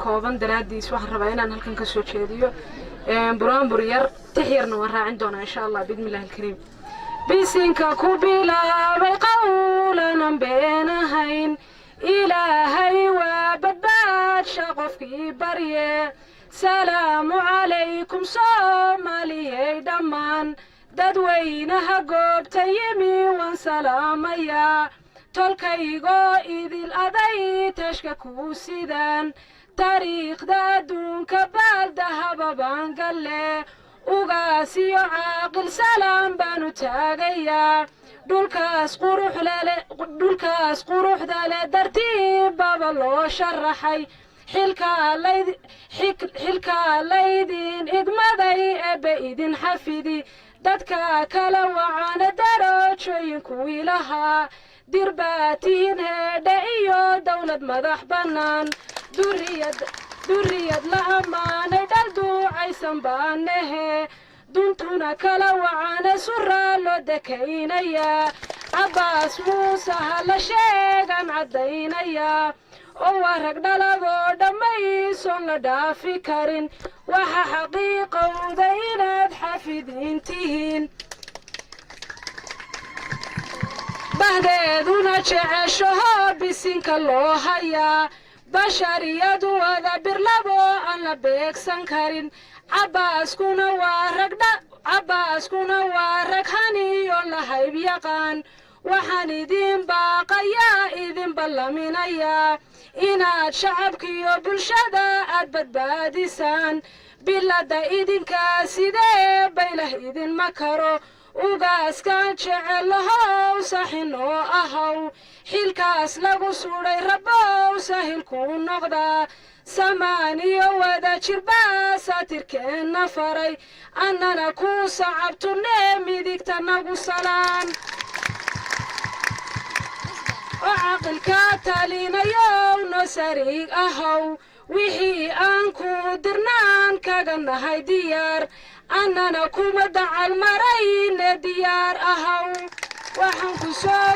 kooban daraadiis waxaan rabaa inaan halkan ka soo jeediyo buraanbur yar tixyarna waan raacin doonaa insha Allah bidmillaahi alkariim bisinka ku bilaabay qawlanan beenahayn ilaahay waa badbaadsha qofkii barye salaamu calaykum soomaaliyey dhammaan dadweynaha goobta yimi waan salaamayaa tolkaygoo idil aday tashka ku sidaan taariikhda adduunka baaldahaba baan galle ugaas iyo caaqil salaam baanu taagayaa dhulkaas quruxda leh dartiibaba loo sharaxay xilkaa laydin igmaday eebbe idin xafidi dadka kala wacana darajooyinku ilahaa dirbaatiin heedhe iyo dawlad madax bannaan duriyad la ammaanay dhal duucaysan baanehe duntuna kala wacana suraa loo dekaynayaa cabbaas muuse ha la sheegan caddaynayaa oo waa rag dhaladoo dhammaysoon la dhaafi karin waxa xaqiiqowda inaad xafidiin tihiin bahdeeduna jeceshaho bisinka loo hayaa bashariyadu wada birlabo aan la beegsan karin cabbaaskuna waa rag haniyo la hayb yaqaan waxaan idin baaqayaa idin ballaminayaa inaad shacabkiyo bulshada aad badbaadisaan bilada idinkaa sidee baylah idinma karo ugaaskaan jecelahow saxinoo ahaw xilkaas lagu sudhay rabbow sahilkuu noqdaa samaan iyo wada jirbaa saatirkeenna faray annana kuu sacabtunee midigta nagu salaan oo caqilkaa talinayow no sariig ahaw wixii aan ku dirnaan kaga nahay diyaar annana kuma dacal marayne diyaar ahaw waxaan ku soo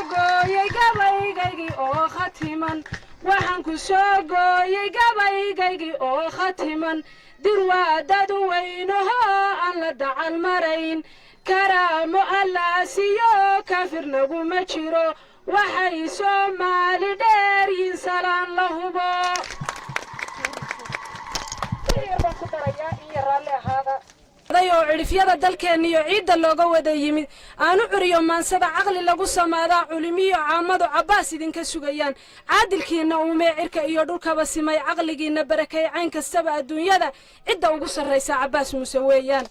gooyey gabaygaygii oo khatiman dir waa dad weynahoo aan la dacal marayn karaamo allaasiyo kaafirnaguma jiro waxay soomaali dheer yiin salaan la hubo oo cirifyada dalkeenna iyo ciidda looga wada yimid aanu curiyo maansada caqli lagu samaadaa culimiyo caamadu cabbaas idinka sugayaan caadilkiinna uumee cirka iyo dhulkaba simay caqligiinna barakay cayn kastaba adduunyada cidda ugu sarraysa cabbaas muuse weeyaan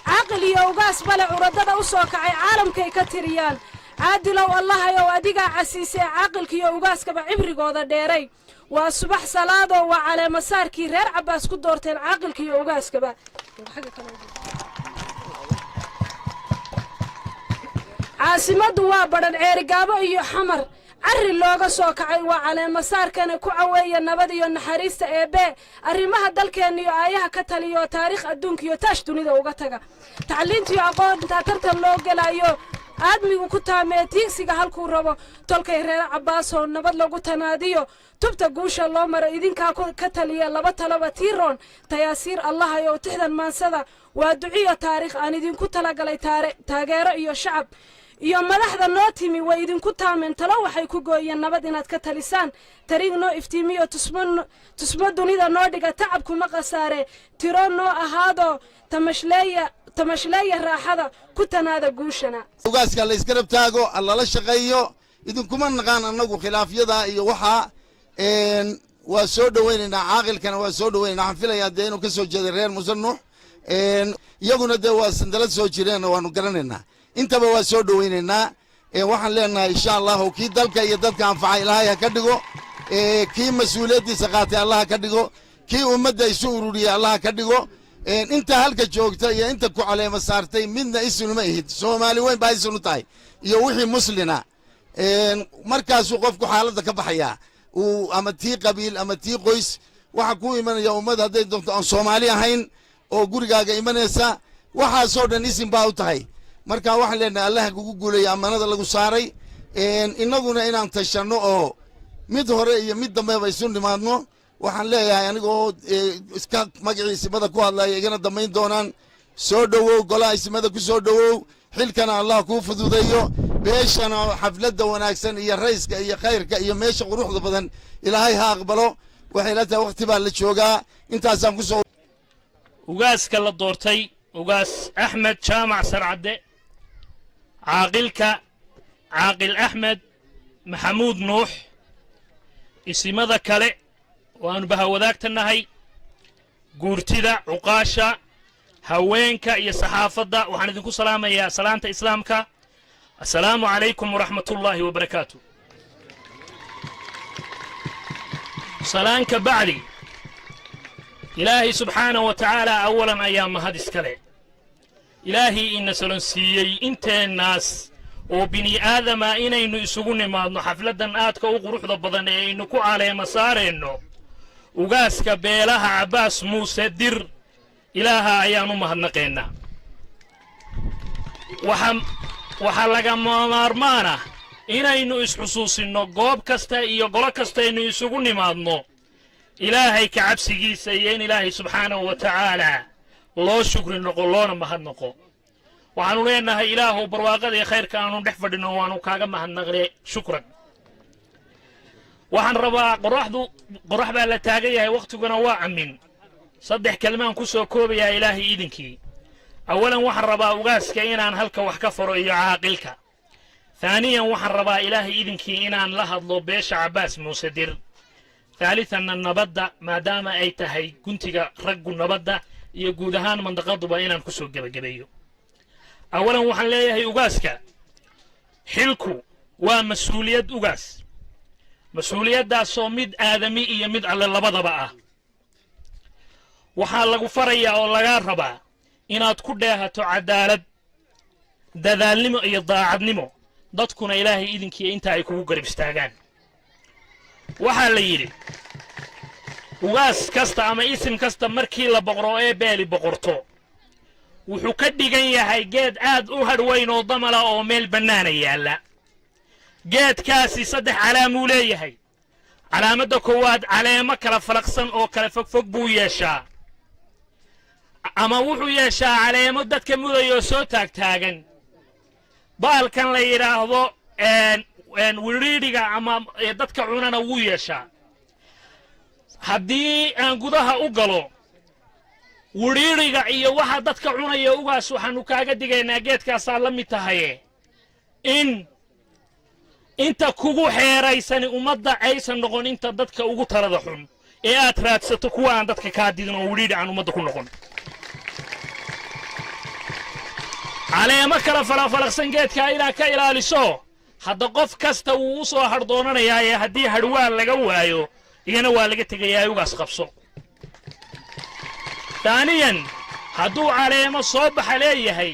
caaqil iyo ugaas bale curadada u soo kacay caalamkay ka tiriyaan caadilow allahayow adigaa casiisee caaqilkiiyo ugaaskaba cibrigooda dheeray waa subax salaadoo waa caleemasaarkii reer cabbaas ku doorteen caaqilkiiyo ugaaskaba caasimaddu waa badhan ceerigaabo iyo xamar carri looga soo kacay waa caleemasaarkana ku caweeya nabad iyo naxariista eebbe arrimaha dalkeenna iyo aayaha ka taliyo taariikh adduunka iyo taash dunida uga taga tacliintiyo aqoonta tartan loo gelayo aadmigu ku taamee tiigsiga halkuu rabo tolkay reer cabbaasoo nabad lagu tanaadiyo tubta guusha loo maro idinkaa ka taliya laba talaba tiiroon tayaasiir allahayow tixdan maansada waa duciyo taariikh aan idinku talagalay taageero iyo shacab iyo madaxda noo timi way idinku taameen talo waxay ku gooyeen nabad inaad ka talisaan tariig noo iftiimiyo tusmo dunida noo dhiga tacabkuma khasaare tiro noo ahaado tamashleeya raaxada ku tanaada guushana ugaaska la isgarab taago alla shaqeeyo idinkuma naqaan annagu khilaafyada iyo waxa waa soo dhaweynaynaa caaqilkana waa soo dhaweynaynaa waxaan filayaa dee inuu ka soo jeeday reer muuse nuux iyaguna dee waa sandalad soo jireen waanu garanaynaa intaba waa soo dhaweynaynaa waxaan leenahay insha allahu kii dalka iyo dadka anfaca ilaahay ha ka dhigo kii mas-uuliyaddiisa qaatay allah ha ka dhigo kii ummadda isu ururiyey allah ha ka dhigo inta halka joogta iyo inta ku caleema saartay midna isunuma ihid soomaali weyn baa isunu tahay iyo wixii muslina markaasuu qofku xaaladda ka baxayaa uu ama tii qabiil ama tii qoys waxa ku imanaya ummad hadday doonto aan soomaali ahayn oo gurigaaga imanaysa waxaasoo dhan isin baa u tahay marka waxaan leenahay allah kugu guuleeya ammaanada lagu saaray innaguna inaan tashanno oo mid hore iyo mid dambeba isu nimaadno waxaan leeyahay anigoo iska magacii isimada ku hadlaya igana dambayn doonaan soo dhowow golaha isimada ku soo dhowow xilkana allah kuu fududeeyo beeshana xafladda wanaagsan iyo rayska iyo khayrka iyo meesha quruxda badan ilaahay ha aqbalo waxay la tahay waqti baa la joogaa intaasaan ku soo ugaaska la doortay ugaas axmed jaamac sarcadde caaqil axmed maxamuud nuux isimada kale waanu bahawadaagtanahay guurtida cuqaasha haweenka iyo saxaafadda waxaan idinku salaamayaa salaanta islaamka assalaamu calaykum waraxmatullaahi wabarakaatu salaanka bacdi ilaahay subxaanahu wa tacaala awalan ayaa mahad iskale ilaahay ina solonsiiyey inteennaas oo bini aadama inaynu isugu nimaadno xafladdan aadka u quruxda badan ee aynu ku caleema saareenno ugaaska beelaha cabbaas muuse dir ilaaha ayaanu mahadnaqeennaa waxaa lagama maarmaana inaynu isxusuusinno goob kasta iyo golo kastaynu isugu nimaadno ilaahay ka cabsigiisa iyo in ilaahay subxaanahu wa tacaalaa loo shukri noqo loona mahadnaqo waxaanu leenahay ilaahow barwaaqada iyo khayrka aanu dhex fadhino waanu kaaga mahadnaqne shukran waxaan rabaa qorax baa la taagan yahay wakhtiguna waa camin saddex kelmaan ku soo koobayaa ilaahay idinkii awalan waxaan rabaa ugaaska inaan halka wax ka faro iyo caaqilka haaniyan waxaan rabaa ilaahay idinkii inaan la hadlo beesha cabbaas muuse dir haalitanna nabadda maadaama ay tahay guntiga raggu nabadda iyo guud ahaan mandaqaduba inaan ku soo gebagabeeyo awalan waxaan leeyahay ugaaska xilku waa mas-uuliyad ugaas mas-uuliyaddaasoo mid aadami iyo mid alle labadaba ah waxaa lagu farayaa oo lagaa rabaa inaad ku dheehato cadaalad dadaalnimo iyo daacadnimo dadkuna ilaahay idinkiiya inta ay kugu garab istaagaan waxaa la yidhi ugaas kasta ama isim kasta markii la boqro ee beeli boqorto wuxuu ka dhigan yahay geed aad u hadhweyn oo damala oo meel bannaana yaalla geedkaasi saddex calaamuu leeyahay calaamadda koowaad caleemo kala falaqsan oo kala fogfog buu yeeshaa ama wuxuu yeeshaa caleemo dadka mudayoo soo taagtaagan baalkan la yidhaahdo widhiidhiga ama dadka cunana wuu yeeshaa haddii aan gudaha u galo widhiidhiga iyo waxa dadka cunaya ugaas waxaannu kaaga digaynaa geedkaasaa la mid tahaye in inta kugu xeeraysani ummadda aysan noqon inta dadka ugu talada xun ee aad raadsato kuwa aan dadka kaa didin oo widhiidhi aan ummadda ku noqon caleemo kala falafalaqsan geedkaa inaad ka ilaaliso hadda qof kasta wuu u soo hadh doonanayaa ee haddii hadhwaan laga waayo iyana waa laga tegayaa ugaas qabso taaniyan hadduu caleemo soo baxa leeyahay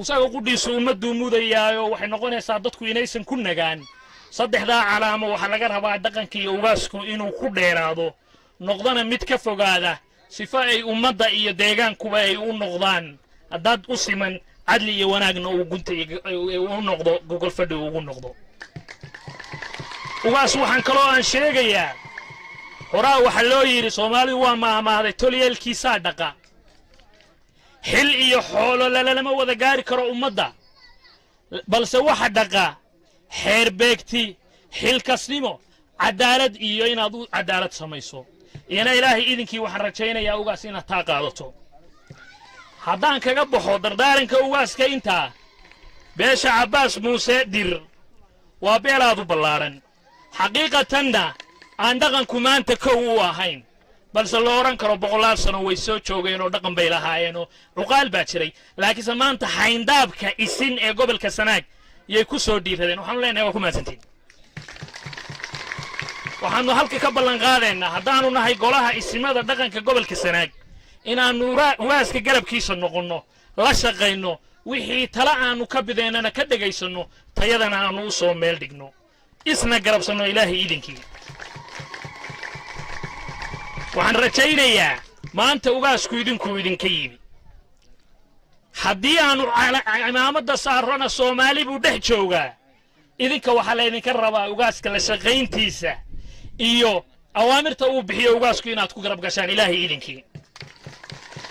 isaga qudhiisu ummadduu mudayaayoo waxay noqonaysaa dadku inaysan ku nagaan saddexdaa calaamo waxaa laga rabaa dhaqanka iyo ugaasku inuu ku dheeraado noqdana mid ka fogaada sifo ay ummadda iyo deegaankuba ay u noqdaan haddaad u siman cadli iyo wanaagna uu gunta u noqdo gogol fadhi ugu noqdo ugaas waxaan kaloo aan sheegayaa horaa waxaa loo yidhi soomaalidu waa maahmaahday tolyeelkiisaa dhaqa xil iyo xoolo lalama wada gaari karo ummadda balse waxa dhaqa xeer beegti xilkasnimo cadaalad iyo inaad u cadaalad samayso iyana ilaahay idinkii waxaan rajaynayaa ugaas inaad taa qaadato haddaan kaga baxo dardaaranka ugaaska intaa beesha cabbaas muuse dir waa beelaadu ballaadhan xaqiiqatanna aan dhaqanku maanta kow u ahayn balse lo odhan karo boqolaal sano way soo joogeen oo dhaqan bay lahaayeenoo cuqaal baa jiray laakiinse maanta xayndaabka isin ee gobolka sanaag yay ku soo dhiiradeen waxaanu leenahay waa ku mahadsantiin waxaannu halka ka ballan qaadaynaa haddaannu nahay golaha isimada dhaqanka gobolka sanaag inaannu ugaaska garabkiisa noqonno la shaqayno wixii tala aannu ka bideennana ka dhegaysanno tayadana aannu u soo meel dhigno isna garabsanno ilaahay idinkii waxaan rajaynayaa maanta ugaasku idinkuu idinka yimi haddii aannu cimaamadda saarrona soomaali buu dhex joogaa idinka waxaa laydinka rabaa ugaaska la shaqayntiisa iyo awaamirta uu bixiyo ugaasku inaad ku garab gashaan ilaahay idinkii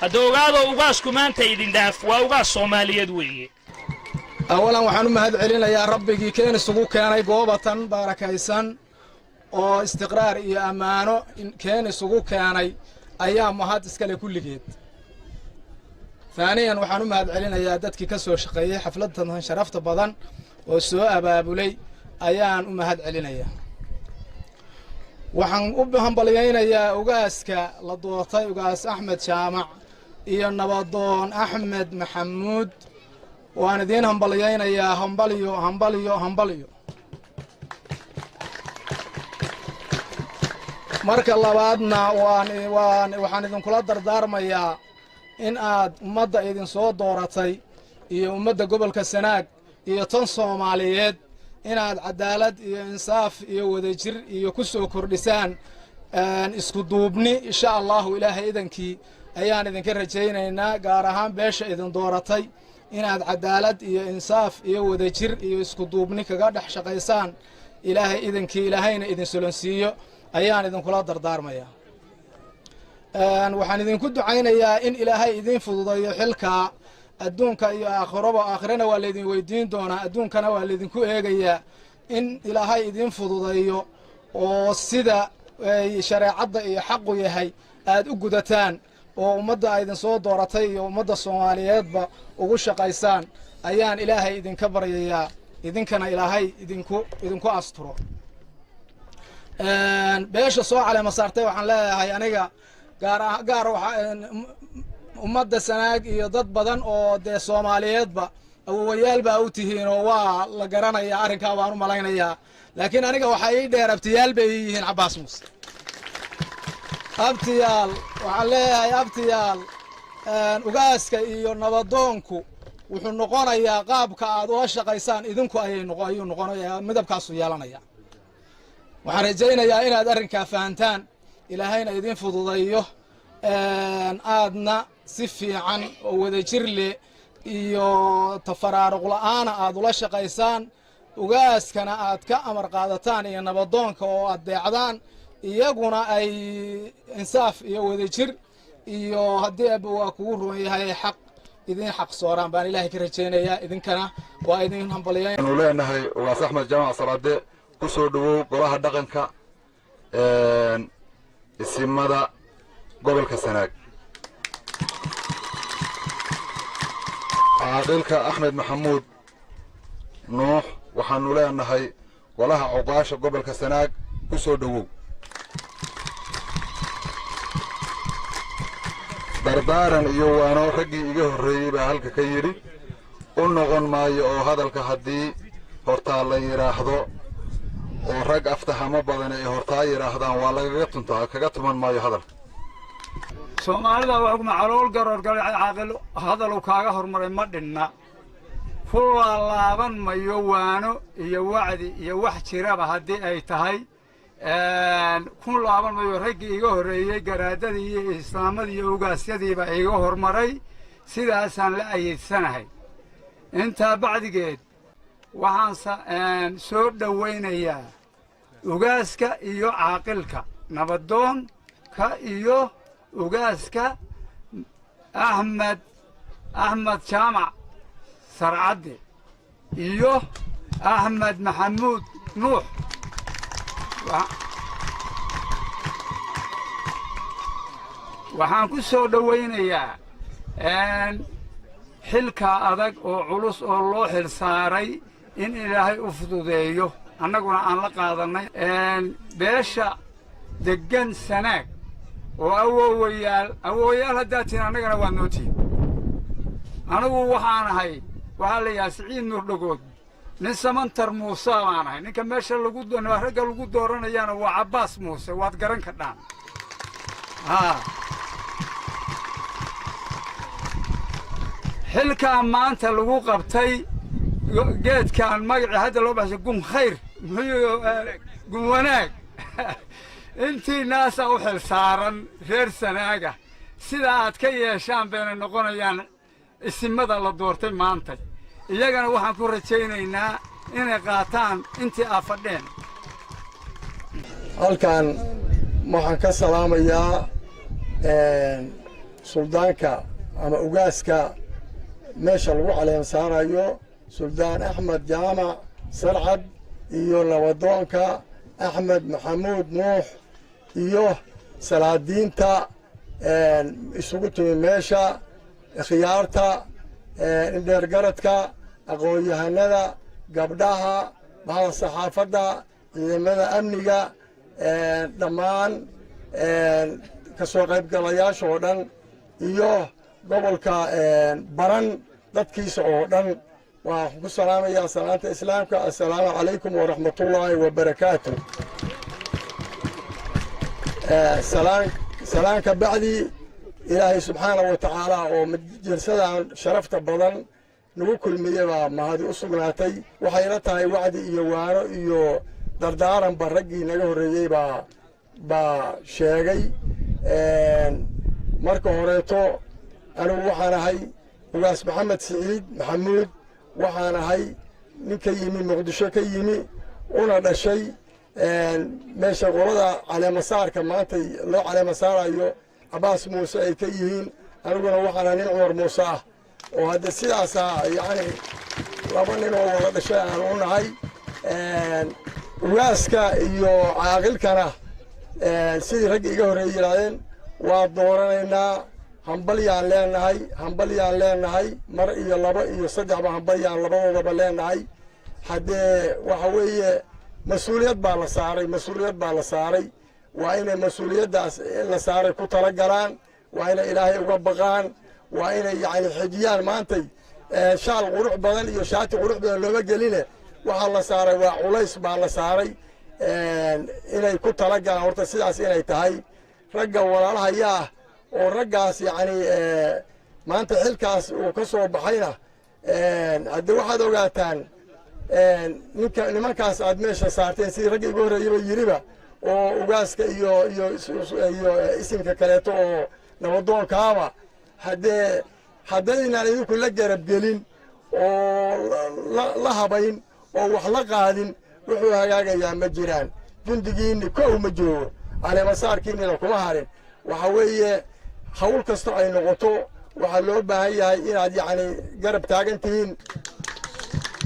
hadda ogaado ugaasku maanta idin dhaaf waa ugaas Soomaaliyeed weeye أولاً وحنو مهد علينا يا ربي كان سوق كان جوبة باركايسان أو استقرار يا أمانة كان سوق كان أيام مهد إسكال كل جيد ثانياً وحنو مهد علينا يا دتك كسر شقية حفلتنا شرفت بدن والسواء بابولي أيام مهد علينا يا وحن أبهم بلينا يا أوجاسك لضوطي أوجاس أحمد شامع يا نبضون أحمد محمود وأنا دين همبليين يا همبليو مرك الله بعدنا وحنا إذن كل دردار ميا إن مدة إذن صوت دورتي مدة قبل كسناك تنصوم عليد إن عدالة إنصاف وذجر كسو كردستان إسكدوبني إن شاء الله إلهي إذن كي أيان إذن كرجينا إنا قارهان باش إذن دورتي inaad cadaalad iyo insaaf iyo wada jir iyo isku duubni kaga dhax shaqaysaan ilaahay idinkii ilaahayna idin sulansiiyo ayaan idin kula dardaarmaya waxaan idin ku ducaynayaa in ilaahay idin fududeeyo xilka adduunka iyo aakhirana waa la idin weydiin doonaa adduunkana waa la idin ku eegayaa in ilaahay idin fududeeyo oo sida shariicada iyo xaqu yahay aad u gudataan oo ummadda aydan soo dooratay iyo ummadda Soomaaliyeedba ugu shaqaysaan ayaan ilaahay idinka baryayaa idinkana ilaahay idinku asturo beesha soo caleema saartay waxaan leeyahay aniga gaar ummadda Sanaag iyo dad badan oo de Soomaaliyeedba awowayaal baa u tihiin oo waa la garanayaa arrinka waan u malaynayaa laakiin aniga waxa ay dheerabtiyaal bay yihiin Cabbaas Muuse abtiyaal waxaan leeyahay abtiyaal ugaaska iyo nabadoonku wuxuu noqonayaa qaabka aad ula shaqaysaan idinku ayuu noqonayaa midabkaasu yeelanaya waxaan rajaynayaa inaad arrinkaa fahantaan ilaahayna idin fududeeyo aadna si fiican oo wada jir leh iyo tafaraaruq la'aan aad ula shaqaysaan ugaaskana aad ka amar qaadataan iyo nabadoonka oo aad deecdaan iyaguna ay insaaf iyo wada jir iyo haddii aaba waa kugu ruman yahay xaq idin xaq sooraan baan ilaahay ka rajaynayaa idinkana waa idin hambalyayn aanu leenahay ugaas Axmed Jaamac Salaade ku soo dhawow golaha dhaqanka isimada gobolka Sanaag caaqilka Axmed Maxamuud Nuux waxaanu leenahay golaha cuqaasha gobolka Sanaag ku soo dhawow dardaaran iyo waano raggii iga horreeyay baa halka ka yidhi u noqon maayo oo hadalka haddii hortaa la yidhaahdo oo rag aftahamo badan ay hortaa yidhaahdaan waa lagaga tuntaa kaga tuman maayo hadalka soomaalida wax kuma calool garoor galay caaqil hadalu kaaga hormaray ma dhinna ku laaban mayo waano iyo wacdi iyo wax jiraba haddii ay tahay kun laaban mayo raggii iga horreeyay garaadadii iyo islaamadii iyo ugaasyadiiba iga hormaray sidaasaan la ayeedsanahay intaa bacdigeed waxaan soo dhawaynayaa ugaaska iyo caaqilka nabadoonka iyo ugaaska Axmed Jaamac Sarcadde iyo Axmed Maxamuud Nuux waxaan ku soo dhawaynayaa xilka adag oo culus oo loo xil saaray in ilaahay u fududeeyo annaguna aan la qaadanay beesha degan Sanaag oo awoowayaal haddaad tihiin annagana waa noo tihiin anigu waxaan ahay waxaa la yidhaha Siciid Nuur Dhagood nin Samantar Muuse baan ahay ninka meesha ragga lagu dooranayaana waa Cabbaas Muuse waad garan kadhaan xilkaa maanta lagu qabtay geedkan magacii hadda loo baxshay gun khayr gun wanaag intii naasaa u xil saaran reer Sanaaga sida aad ka yeeshaan bayna noqonayaan isimada la doortay maanta iyagana waxaan ku rajaynaynaa inay qaataan intii aad fadheen halkan waxaan ka salaamayaa suldaanka ama ugaaska meesha lagu caleemsaanayo suldaan axmed jaamac sarcad iyo nabadoonka axmed maxamuud nuux iyo salaadiinta isugu timi meesha khiyaarta indheergaradka aqoon-yahanada gabdhaha bahda saxaafadda ciidamada amniga dhammaan ka soo qaybgalayaasha oo dhan iyo gobolka baran dadkiisa oo dhan waxaan ku salaamayaa salaanta islaamka assalaamu calaykum waraxmatullaahi wabarakaatu salaanka bacdi ilaahay subxaanahu wa tacaala oo jirsadan sharafta badan nagu kulmiyey baa mahadi u sugnaatay waxayna tahay wacdi iyo waano iyo dardaaranba raggii naga horreeyey baa sheegay marka horeeto anigu waxaan ahay ugaas maxamed siciid maxamuud waxaan ahay nin ka yimi muqdisho ka yimi una dhashay meesha qolada caleemasaarka maanta loo caleemasaarayo cabaas muuse ay ka yihiin aniguna waxaan ahay nin cumar muuse ah oo hadda sidaasa yacni laba nin oo wada dhashay aan u nahay ugaaska iyo caaqilkana sidii ragga iga horreey yidhaahdeen waa dooranaynaa hambalyaan leenahay mar iyo laba iyo saddexba hambalyaan labadoodaba leenahay haddee waxa weeye mas-uuliyad baa la saaray waa inay mas-uuliyaddaas la saaray ku tala galaan waa inay ilaahay uga baqaan waa inay yacni xijiyaan maantay shaal qurux badan iyo shaati qurux badan looma geline waxaa la saaray waa culays baa la saaray inay ku tala galaan horta sidaas inay tahay ragga walaalahayaa oo raggaas yacni maanta xilkaas uu ka soo baxayna haddii waxaad ogaataan nimankaas aad meesha saarteen sidii ragga igu horreeyaba yiriba oo ugaaska iyo isimka kaleeto oo nabadoonkaaba haddaynaan idinku la garabgelin oo la habayn oo wax la qaadin wuxuu hagaagayaa ma jiraan jundigiinni kow ma joogo caleemasaarkiinnina kuma harin waxa weeye hawl kasta ay noqoto waxaa loo baahan yahay inaad yacni garab taagan tihiin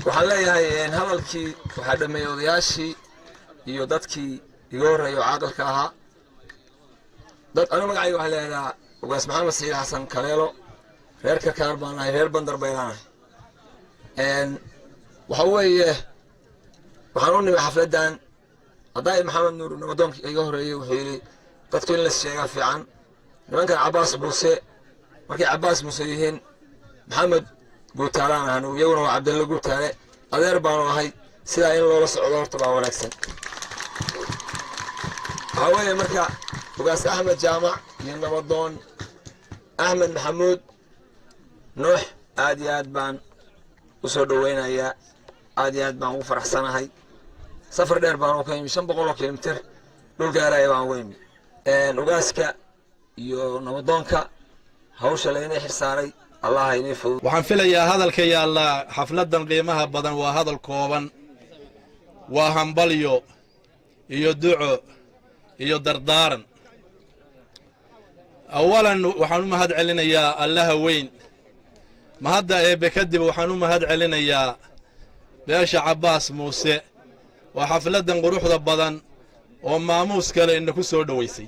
waxaan leeyahay hadalkii waxaa dhammeeyey odayaashii iyo dadkii iga horreeya oo caaqilka ahaa anigu magacayga waxaa leedahaa ugaas maxamed saciid xasan kaleelo reer karkaar baan ahay reer bandar baylaanahay waxa weeye waxaan u nimay xafladdan haddaai maxamed nuur nabadoonkii iga horreeyey wuxuu yidhi dadku in las sheegaa fiican nimankan cabaas muuse markay cabaas muuse yihiin maxamed guutaalaan ahanu iyaguna waa cabdalla guutaale adeer baanu ahay sidaa in loola socdo horta baa wanaagsan waxaa weeye marka ugaas axmed jaamac iyo nabadoon axmed maxamuud nuux aad iyo aad baan u soo dhowaynayaa aad iyo aad baan ugu faraxsanahay safar dheer baan u ka yimi 500 kilomitir dhul gaaraya baan u yimi ugaaska iyo nabadoonka hawsha laynay xisaaray allah inay fudud waxaan filayaa hadalka yaalla xafladan qiimaha badan waa hadal kooban waa hambalyo iyo duco iyo dardaaran awalan waxaan u mahad celinayaa allaha weyn mahadda eebbe kadib waxaan u mahad celinayaa beesha cabaas muuse waa xafladan quruxda badan oo maamuus kale inaku soo dhowaysay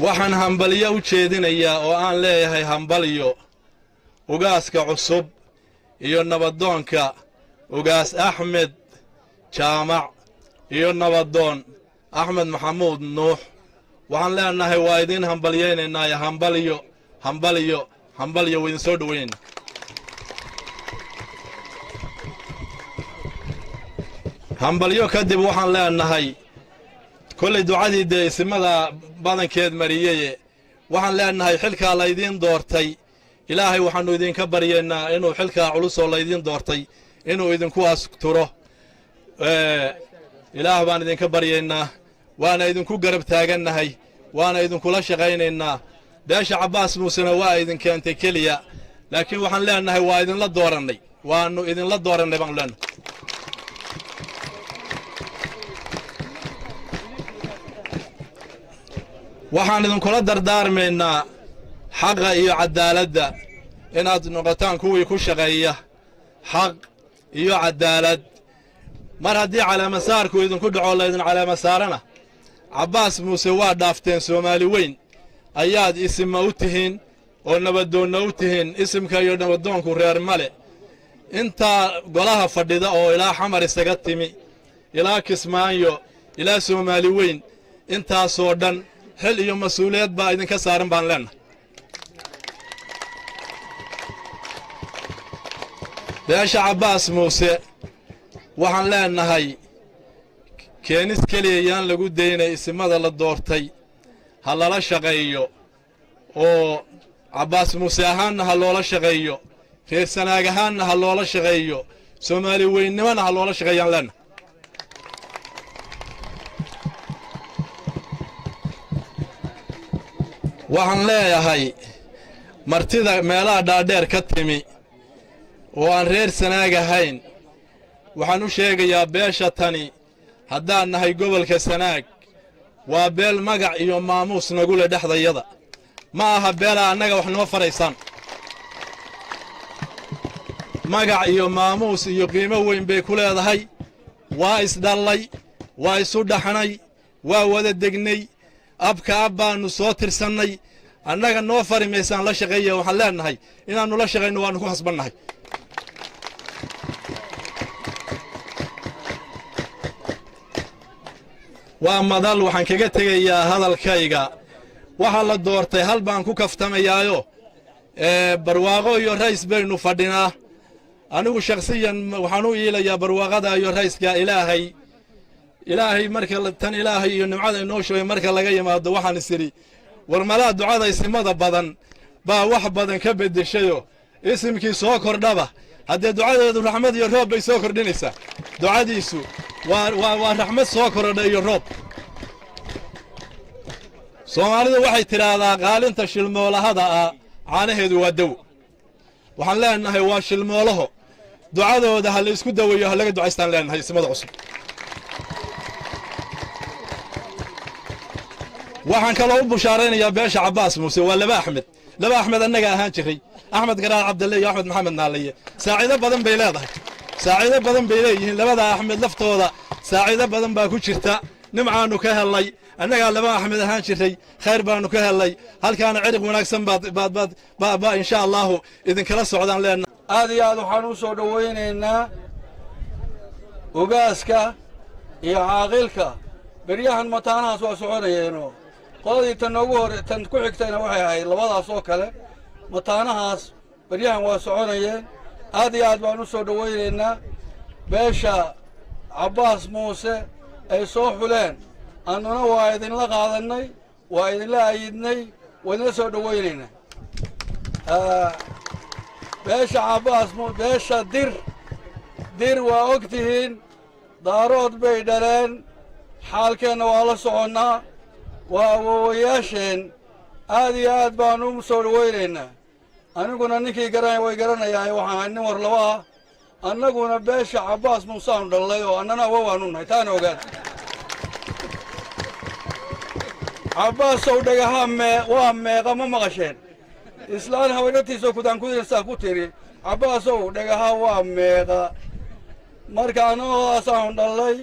waxaan hambalyo u jeedinayaa oo aan leeyahay hambalyo ugaaska cusub iyo nabadoonka ugaas axmed jaamac iyo nabadoon axmed maxamuud nuux waxaan leenahay waa idiin hambalyaynaynaayo hambalyo waa idin soo dhowaynayna hambalyo kadib waxaan leenahay kollay ducadii dee isimada badankeed mariyeye waxaan leenahay xilkaa laydiin doortay ilaahay waxaannu idinka baryaynaa inuu xilkaa culusoo laydiin doortay inuu idinku asturo ilaah baan idinka baryaynaa waana idinku garab taagannahay waana idinkula shaqaynaynaa beesha cabaas muusena waa idin keentay keliya laakiin waxaan leenahay waa idinla doorannay waannu idinla doorannay baanu leenahay waxaan idinkula dardaarmaynaa xaqa iyo cadaaladda inaad noqotaan kuwii ku shaqeeya xaq iyo cadaalad mar haddii caleemasaarku idinku dhaco laydin caleemasaarana cabbaas muuse waa dhaafteen soomaali weyn ayaad isima u tihiin oo nabadoonna u tihiin isimka iyo nabadoonku reer male intaa golaha fadhida oo ilaa xamar isaga timi ilaa kismaayo ilaa soomaali weyn intaasoo dhan xil iyo mas-uuliyad baa idinka saaran baan leennahay beesha cabbaas muuse waxaan leennahay keenis keliya yaan lagu daynay isimada la doortay ha lala shaqeeyo oo cabbaas muuse ahaanna ha loola shaqeeyo reer sanaag ahaanna ha loola shaqeeyo soomaali weynnimona ha loola shaqeeyaan leennahay waxaan leeyahay martida meelaha dhaadheer ka timi oo aan reer sanaag ahayn waxaan u sheegayaa beesha tani haddaan nahay gobolka sanaag waa beel magac iyo maamuus nagu leh dhexdayada ma aha beelaa annaga wax noo faraysaan magac iyo maamuus iyo qiimo weyn bay ku leedahay waa isdhallay waa isu dhaxnay waa wada degnay abka ab baannu soo tirsannay annaga noo fari maysaan la shaqeeya waxaan leennahay inaannu la shaqayno waannu ku hasbannahay waa madal waxaan kaga tegayaa hadalkayga waxaa la doortay hal baan ku kaftamayaayo barwaaqo iyo rays baynu fadhinaa anigu shakhsiyan waxaan u iilayaa barwaaqada iyo rayska ilaahay marka tan ilaahay iyo nimcada inoo shubay marka laga yimaado waxaan is idhi war malaa ducada isimada badan baa wax badan ka beddeshayo isimkii soo kordhaba haddee ducadeedu raxmad iyo roob bay soo kordhinaysaa ducadiisu waa raxmad soo kordha iyo roob soomaalidu waxay tidhaahdaa qaalinta shilmoolahada ah caanaheedu waa dawo waxaan leennahay waa shilmoolaho ducadooda ha la isku daweeyo ha laga ducaystaan leennahay isimada cusub waxaan kaloo u bushaaraynayaa beesha cabbaas muuse waa laba axmed annaga ahaan jiray axmed garaar cabdalle iyo axmed maxamed naalaye saaciido badan bay leedahay saaciido badan bay leeyihiin labada axmed laftooda saaciido badan baa ku jirta nimcaannu ka hellay annagaa laba axmed ahaan jiray khayr baannu ka hellay halkaana cirib wanaagsan baad insha allaahu idinkala socdaan leenna aad iyo aad waxaan u soo dhowaynaynaa ogaaska iyo caaqilka beryahan mataanahaas waa soconayeenoo qoladii tan noogu hore tan ku xigtayna waxay ahayd labadaas oo kale mataanahaas beryahan waa soconayeen aad iyo aad baan u soo dhowaynaynaa beesha cabbaas muuse ay soo xuleen annuna waa idinla qaadannay waa idinla ayidnay waa idinla soo dhowaynaynaa beesha cabbaas beesha dir waa og tihiin daarood bay dhaleen xaalkeenna waa la soconnaa waa awoowayaasheen aad iyo aad baannu u soo dhowaynaynaa aniguna ninkii way garanayaa waxaan ahay nin war laba ah annaguna beesha cabbaas muusaanu dhallay oo annana awowaanu nahay taana ogaad cabbaasow dhagahaa waa meeqa ma maqasheen islaan habaynatiisoo kudaankudirsaa ku tiri cabbaasow dhagahaa waa meeqa marka annagoodaasaan dhallay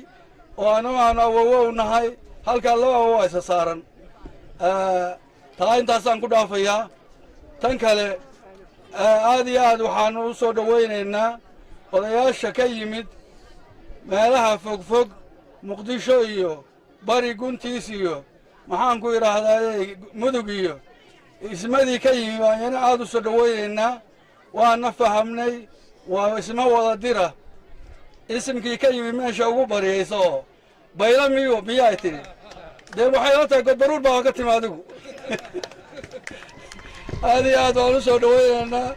oo annagaanu awowow nahay halkaa laba awowa isa saaran taa intaasaan ku dhaafayaa tan kale aad iyo aad waxaannu u soo dhowaynaynaa odayaasha ka yimid meelaha fogfog muqdisho iyo bari guntiis iyo maxaanku idhaahdaaye mudug iyo ismadii ka yimi baanyana aad u soo dhowaynaynaa waana fahamnay waa isma wada dira isimkii ka yimi meesha ugu bariyaysa oo bayla miyaay tidhi dee waxay la tahay godbaruur baa ka timi adigu aad iyo aad waan u soo dhowaynaynaa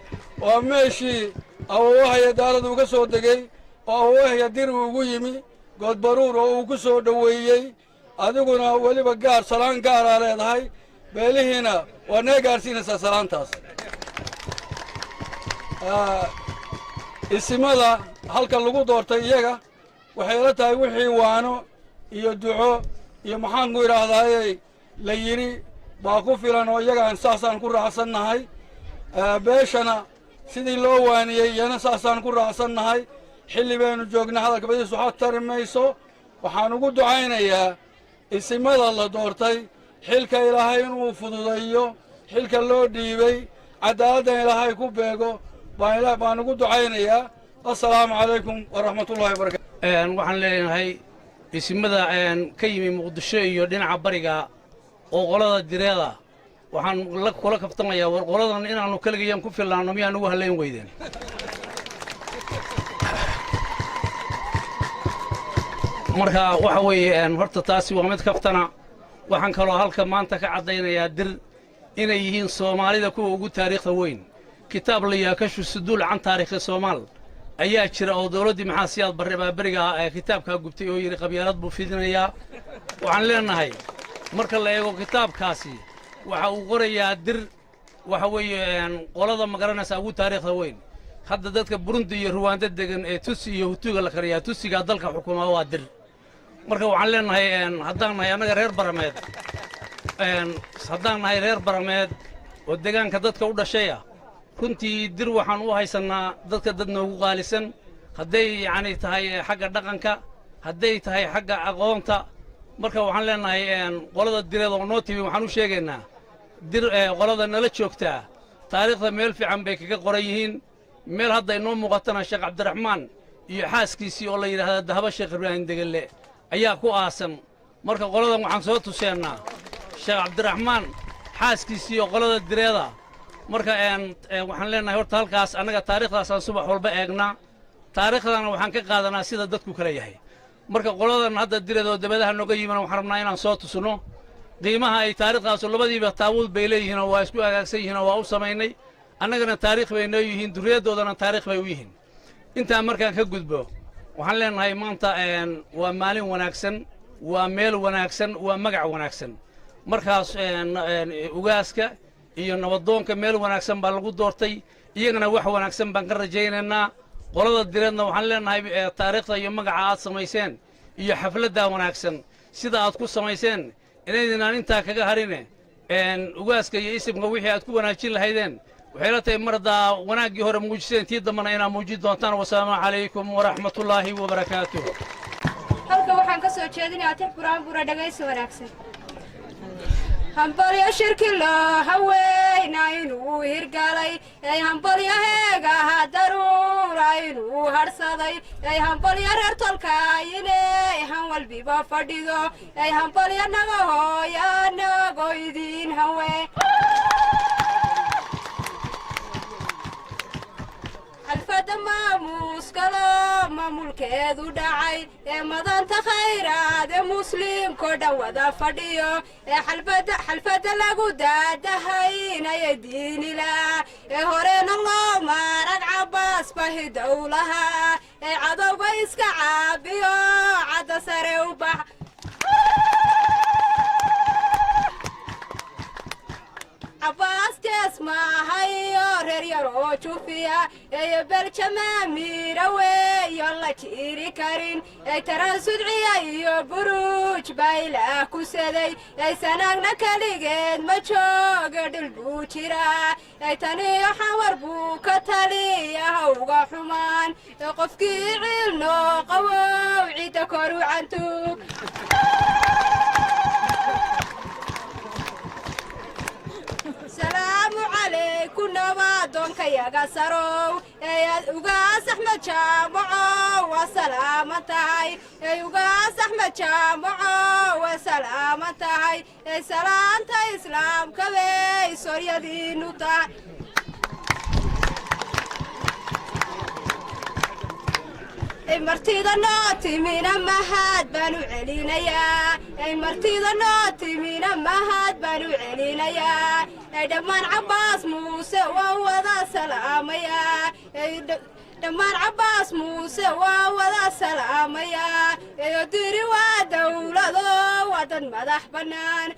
waa meeshii awowahaya daaladu uga soo degey oo awowahaya dir uu ugu yimi godbaruur oo uu ku soo dhoweeyey adiguna weliba salaan gaaraa leedahay beelihiina waa nee gaadhsiinaysaa salaantaas isimada halka lagu doortay iyaga waxay la tahay wixii waano iyo duco iyo maxaanku idhaahdaaye la yidhi baa ku filan oo iyagaan saasaan ku raacsannahay beeshana sidii loo waaniyey iyana saasaan ku raacsannahay xilli baynu joognay hadalka badiisu waxaa tari mayso waxaan ugu ducaynayaa isimada la doortay xilka ilaahay inuu fududeeyo xilka loo dhiibay cadaaladdan ilaahay ku beego baan ugu ducaynayaa assalaamu calaykum waraxmatullahi wabarakatu waxaan leenahay isimada ka yimi muqdisho iyo dhinaca bariga oo qolada direeda waxaan kula kaftamayaa war qoladan inaannu keligayan ku fillaanno miyaan ugu hallayn weydeen marka waxa weeye horta taasi waa mid kaftana waxaan kaloo halka maanta ka caddaynayaa dir inay yihiin soomaalida kuwa ugu taariikhda weyn kitaab la yaakashu suduul can taariikhi soomaal ayaa jira oo dawladdii maxaa siyaad barre baa beriga kitaabkaa gubtay oo yidhi qabyaalad buu fidinayaa waxaan leenahay marka la eego kitaabkaasi waxa uu qorayaa dir waxa weeye qolada magaranaysa ugu taariikhda weyn hadda dadka burundi iyo ruwaanda degan ee tusi iyo hutuuga la kariyaa tusigaa dalka xukuma waa dir marka waxaan leenahay haddaan nahay annaga reer barameed oo deegaanka dadka u dhashaya runtii dir waxaan u haysannaa dadka dad noogu qaalisan hadday yacni tahay xagga dhaqanka hadday tahay xagga aqoonta marka waxaan leenahay qolada direed oo noo timi waxaan u sheegaynaa dir qolada nala joogtaa taariikhda meel fiican bay kaga qoran yihiin meel hadda inoo muuqatana sheekh cabdiraxmaan iyo xaaskiisii oo la yidhaahda dahaba sheekh ibraahim degelle ayaa ku aasan marka qoladan waxaan soo tuseennaa sheekh cabdiraxmaan xaaskiisii oo qolada direeda marka waxaan leenahay horta halkaas annaga taariikhdaasaan subax walba eegnaa taariikhdana waxaan ka qaadanaa sida dadku kala yahay marka qoladan hadda direed oo dabadaha nooga yimina waxaan rabnaa inaan soo tusno qiimaha ay taariikhdaasu labadiiba taawud bay leeyihiinoo waa isku agaagsan yihiinoo waa u samaynay annagana taariikh bay noo yihiin duriyaddoodana taariikh bay u yihiin intaa markaan ka gudbo waxaan leenahay maanta waa maalin wanaagsan waa meel wanaagsan waa magac wanaagsan markaas ugaaska iyo nabadoonka meel wanaagsan baa lagu doortay iyagana wax wanaagsan baan ka rajaynaynaa qolada direedna waxaan leenahay taariikhda iyo magaca aad samayseen iyo xafladdaa wanaagsan sida aad ku samayseen inaydinaan intaa kaga harine ugaaska iyo isimka wixii aad ku wanaajin lahaydeen waxay la tahay mar haddaa wanaaggii hore muujiseen tii dambana inaad muujin doontaan wasalaamu calaykum waraxmatullaahi wabarakaatuh halka waxaan ka soo jeedinayaa tix buraanbura dhegaysi wanaagsan hambalyo shirki loo haweyna inuu hirgalay ey hambalyo heegaha daruura inuu hadhsaday ey hambalyo reer tolkaayine han walbiba fadhido ey hambalyo naga hooya nago idiin hawe xalfadda maamuuskalo maamulkeedu dhacay ee madanta khayraad ee muslimko dhan wada fadhiyo ee xalfadda lagu daadahaynaya diinilaa ee horeena loo maarag cabbaas bahi dowlaha ee cadowga iska caabiyo cadda sare u bax عباس تسمع هيا ريرو شوفيا يا برجما ميروي يلا تيري كارين اي ترى سدعي يا بروج بايلا كوسدي اي سناغنا كليجين ما جوغ دلبوجيرا اي تاني حور بو كتالي يا هوغا حمان قفكي عيلنو قوو عيد كورو عنتو السلام عليكم نبادون كيا قصروا يا وقاس أحمد جامعة وسلامتهاي يا وقاس أحمد جامعة وسلامتهاي يا سلامة إسلام كبي سوريا دينو تا martida nootimina mahad baanu celinayaa martida nootimina mahad baanu celinayaa dhammaan cabbaas muuse waa wada salaamayaa dhammaan cabbaas muuse waa wada salaamayaa diri waa dawlado wadan madax bannaan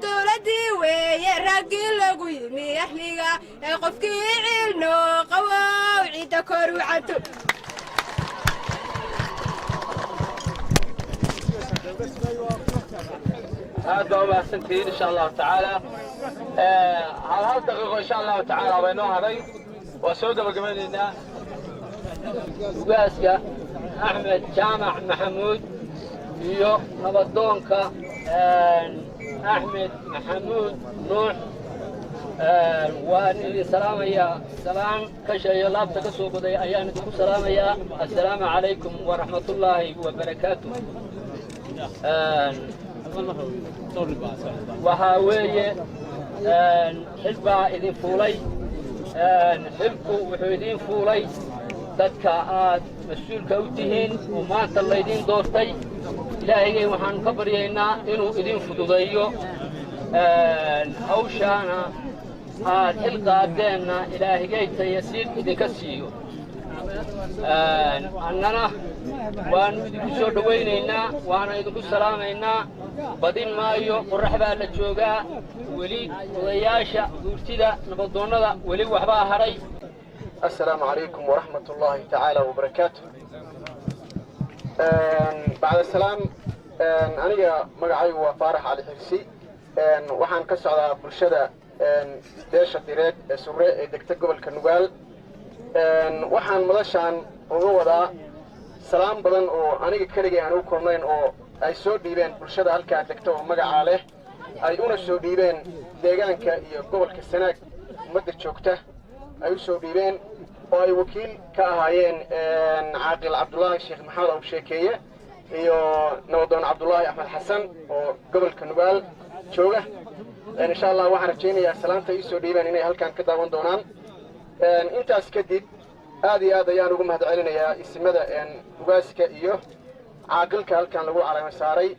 dawladdii weeye raggii lagu yimi ahliga qofkii cilnoo qawow cidda koru caddo هذا هو سنتين إن شاء الله تعالى هل دقيقة إن شاء الله تعالى بينو هذي وسودة بقبلنا وقاسك أحمد جامع محمود يو نبضونك أحمد محمود نوح وأني سلام يا سلام كشي الله تكسو بدي أيان تكو سلام يا السلام عليكم ورحمة الله وبركاته وهاوية حلبا إذن فولي حلبكو وحيدين فولي dadka aad mas'uulka u tihiin oo maanta la idin doortay ilaahay waxaan ka baryaynaa inuu idin fududeeyo hawshaana aad xil qaadeenna ilaahigay tayasiir idinka siiyo annana waanu idinku soo dhawaynaynaa waana idinku salaamaynaa badin maayo qorrax baa la joogaa weli odayaasha guurtida nabadoonnada weli waxbaa hadhay السلام عليكم ورحمة الله تعالى وبركاته. بعد السلام أنا مقعي وفارح علي حفسي وحن كسر برشدة ديش الديرات سوري دكتور قبل كنوال وحن مدشان وهو سلام بدن أو أنا كرجع أنا وكرنين أو أي سود ديبين برشدة هالك دكتور مقع عليه أي أنا سود ديبين ديجان كقبل كسنة مدة شوكته أي سود ديبين oo ay wakiil ka ahaayeen caaqil Cabdullaahi Sheekh Maxamed Abu Sheekeeye iyo Nabadoon Cabdullaahi Axmed Xasan oo gobolka Nugaal jooga insha Allah waxaan rajaynayaa salaanta ay soo dhiibaan inay halkan ka daawan doonaan intaas kadib aad iyo aad ayaan ugu mahadcelinayaa ismada ugaaska iyo caaqilka halkan lagu calaamad saaray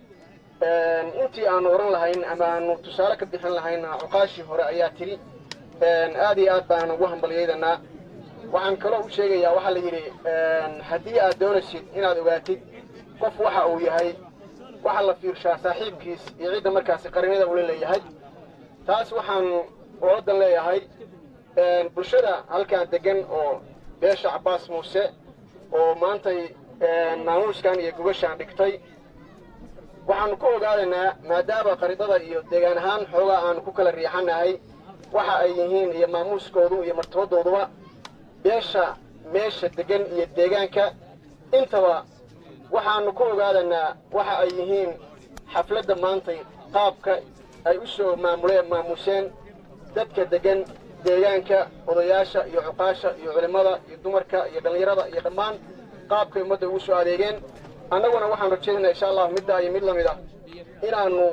intii aan oran lahayn ama aan tusaale ka bixin lahayn cuqaashi hore ayaa tiri aad iyo aad baan ugu hambalyeeynaa waxaan kaloo u sheegayaa waxa la yiri hadii aad doonaysid inaad ogaatid qof waxa uu yahay waxa la fiirshaa saaxiibkiis iyo cid markaas qarinada uu leeyahay taas waxaan wadadan leeyahay bulshada halkaan degan oo beesha Cabbaas Muuse oo maanta maamuuskan iyo gubashaan dhigtay waxaan ku ogaanaynaa maadaama qarinada iyo deegaan ahaan xoogaa aan ku kala riixanahay waxa ay yihiin iyo maamuuskoodu iyo martabadooduba beesha meesha degan iyo deegaanka intaba waxaanu ku ogaanaynaa waxa ay yihiin xafladda maanta qaabka ay u soo maamuseen dadka degan deegaanka odayaasha iyo cuqaasha iyo culimada iyo dumarka iyo dhalinyarada iyo dhammaan qaabka ummadda ugu soo adeegeen annaguna waxaan rajaynaynaa insha Allah midda iyo mid lamid ah inaanu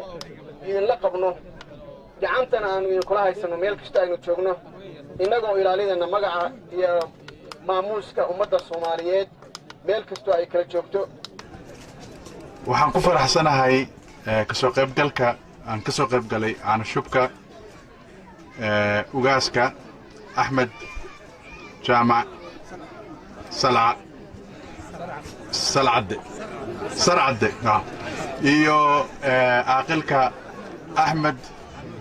idinla qabno gacantana aanu idinkula haysano meel kasta aynu joogno inagoo ilaalinayna magaca iyo maamuuska ummadda Soomaaliyeed meel kasta ay kala joogto waxaan ku faraxsanahay ka soo qaybgalka aan ka soo qaybgalay aan shubka ugaaska Axmed Jaamac Sarcade iyo caaqilka Axmed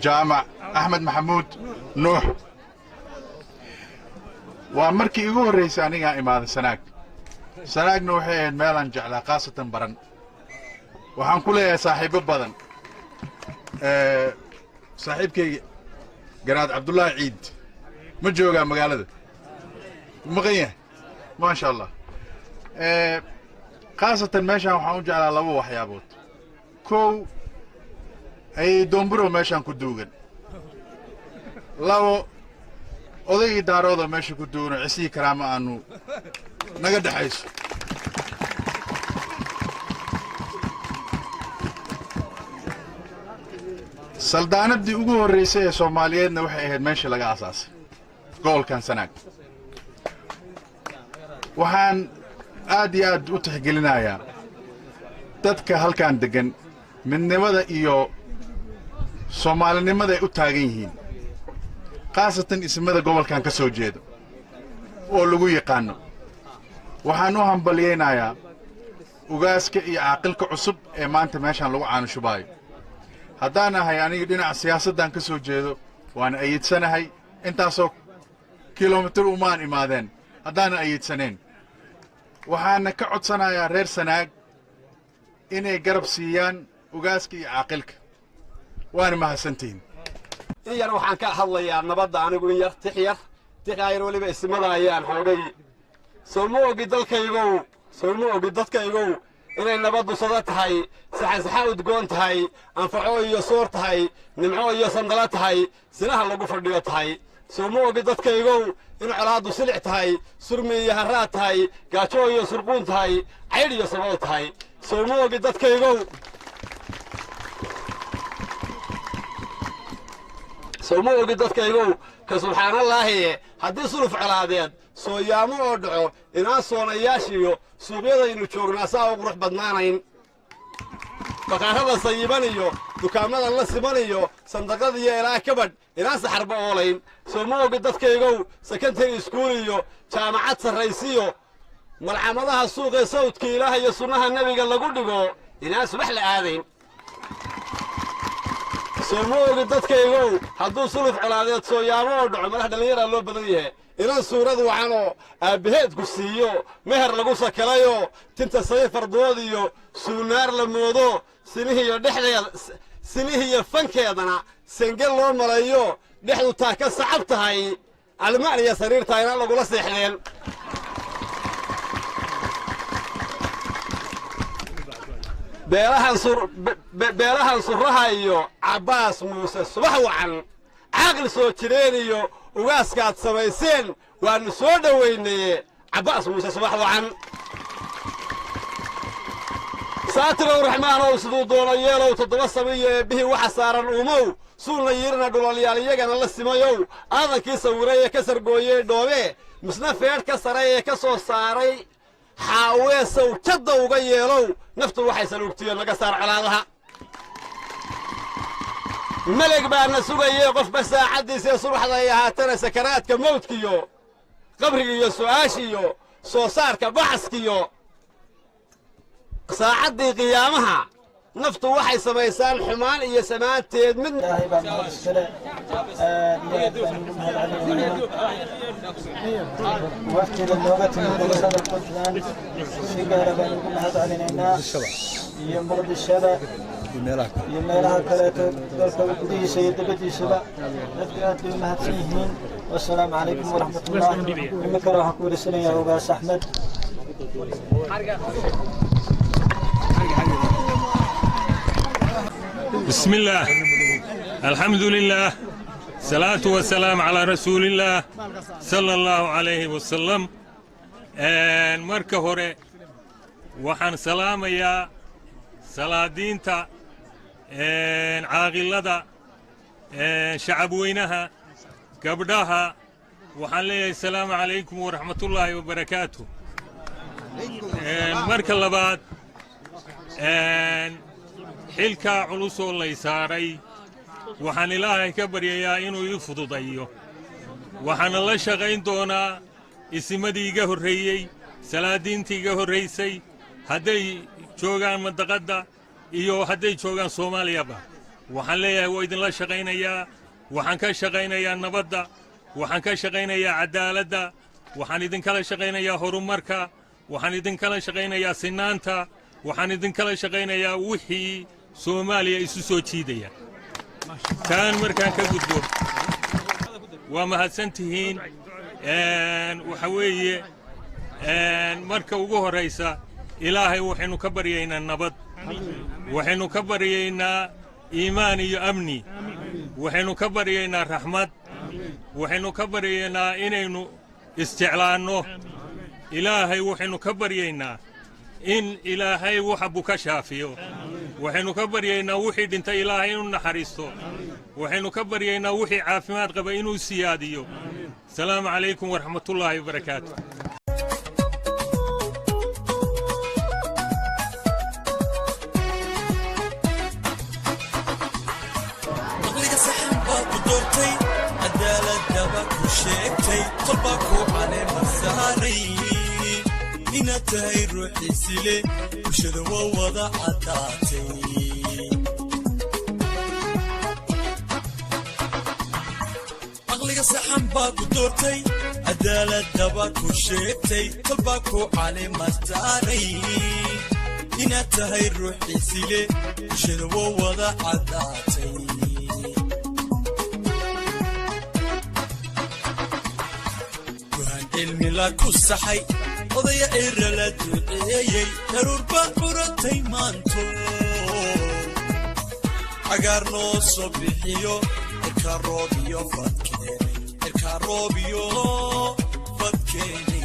Jaamac Axmed Maxamuud Nuux waa markii ugu horeysay aniga imaaday sanaagna waxay ahayd meel aan jeclaa qaasatan baran waxaan ku leeyahay saaxiibo badan saaxiibkayga garaad Cabdullaahi Ciid ma joogaa magaalada maqan yahay ma sha Allah qaasatan meeshaan waxaan u jeclaa laba waxyaabood kow ay doomburo meeshaan ku duugan labo odaygii daarooda meesha ku duuno cisii karaama aanu naga dhaxayso saldaanadii ugu horeysay ee Soomaaliyeedna waxay ahayd meesha laga aasaasay gobolkan Sanaag waxaan aad iyo aad u tixgelinayaa dadka halkan degan midnimada iyo Soomaalinimada ay u taagan yihiin qaasatan ismada gobolkan ka soo jeedo oo lagu yaqaano waxaan u hambalyeeynaa ugaaska iyo caaqilka cusub ee maanta meeshan lagu caanushubaayo haddaan ahay aniga dhinaca siyaasaddan ka soo jeedo waan ayidsanahay intaasoo kilomitir umaan imaadeen haddaan ayidsaneen waxaana ka codsanayaa reer Sanaag inay garab siiyaan ugaaska iyo caaqilka waana mahadsantihiin iyana waxaan ka hadlayaa nabadda anigu in yar tix yar weliba ismada ayaan xoogay soo ma ogi dadkaygow inay nabaddu sada tahay saxansaxa udgoon tahay anfaco iyo soor tahay nimco iyo sandala tahay sinaha lagu fadhiyo tahay soo ma ogi dadkaygow in colaaddu silic tahay surmi iyo harraad tahay gaajo iyo surquun tahay caydh iyo sabool tahay soo ma ogi dadkaygow ka subxaanallaahi haddii suluf colaadeed sooyaamo oo dhaco inaan soonayaashiyo suuqyadaynu joognaa saa u qurux badnaanayn baqaarrada sayiban iyo dukaamadan la siman iyo sandaqadiyo ilaa kabadh inaan saxarba oolayn soo ma ogi dadkaygow sekondary iskuul iyo jaamacad sarraysiyo malcamadaha suuqee sawdka ilaah iyo sunnaha nebiga lagu dhigo inaan subax la aadayn soo ma ogi dadkaygow hadduu suluf colaadeed sooyaamo oo dhaco madax dhallinyaraa loo badan yahay inan suurad wacanoo aabbaheedku siiyo meher lagu sakalayoo tinta sayfardood iyo suunaar la moodo sinihiiyo fankeedana sengel loo malayo dhexdu taa ka sacab tahay almaan iyo sariirtaa inaan lagula seexdeen beelahan surraha iyo cabbaas muuse subax wacan caaqli soo jireen iyo ugaaskaad samayseen waannu soo dhowaynaye cabbaas muuse subax wacan saatirow raxmaanow siduu doono yeelow 7 samiyo eebbihii waxa saaran uumow suulna yiirina dhulalyaal iyagana la simayow aadankii sawiray ee ka sargooyey dhoobe misna feedh ka sare ee ka soo saaray xaaweesow jadda uga yeelow naftu waxay saluugtiyo naga saar colaadaha maleg baana sugayey qofba saacaddiisee subaxda ay ahaatana sakaraadka mawdkiyo qabrigiiyo su'aashiyo soo saarka baxaskiyo saacaddii qiyaamaha naftu waxay samaysaan xumaan iyo samaanteed mid waqtiga looga timid wadada Puntland si gaar ah baan ugu mahadcelinaynaa iyo muqdishada iyo meelaha kaleeto dalka gudihiisa iyo dibaddiisaba dadka aad bay u mahadsan yihiin wassalaamu calaykum waraxmatullaahi iminkana waxaan ku wareysanayaa ogaas axmed بسم الله الحمد لله صلاة والسلام على رسول الله صلى الله عليه وسلم مركه هوري وحن سلام يا سلادينتا عاقلدا شعب وينها قبدها وحن لي السلام عليكم ورحمة الله وبركاته مركه لبعد xilka culus oo lay saaray waxaan ilaahay ka baryayaa inuu ii fududayo waxaana la shaqayn doonaa isimadii iga horreeyey salaadiintii iga horraysay hadday joogaan mandaqadda iyo hadday joogaan soomaaliyaba waxaan leeyahay waa idinla shaqaynayaa waxaan ka shaqaynayaa nabadda waxaan ka shaqaynayaa cadaaladda waxaan idinkala shaqaynayaa horumarka waxaan idinkala shaqaynayaa sinaanta waxaan idinkala shaqaynayaa wixii Soomaaliya isu soo jiidaya taan markaan ka gudbo waa mahadsantihiin waxa weeye marka ugu horeysa ilaahay waxaynu ka baryaynaa nabad waxaynu ka baryaynaa iimaan iyo amni waxaynu ka baryaynaa raxmad waxaynu ka baryaynaa inaynu isjeclaanno ilaahay waxaynu ka baryaynaa in ilaahay waxa buu ka shaafiyo waxaynu ka baryaynaa wixii dhintay ilaahay inuu naxariisto waxaynu ka baryaynaa wixii caafimaad qaba inuu siyaadiyo salaamu calaykum waraxmatullaahi wabarakaatu inatay ruuxiisile bulshada waa wada caddaatay aqliga saxan baa ku doortay cadaaladaba ku sheegtay kolbaa ku caleemastaaray inaad tahay ruuxiisile bulshada waa wada caddaatay la ku saxay odaya cira la duceeyey daruurba curatay maanto agar noo soo bixiyo irka roobiyo fadkeeni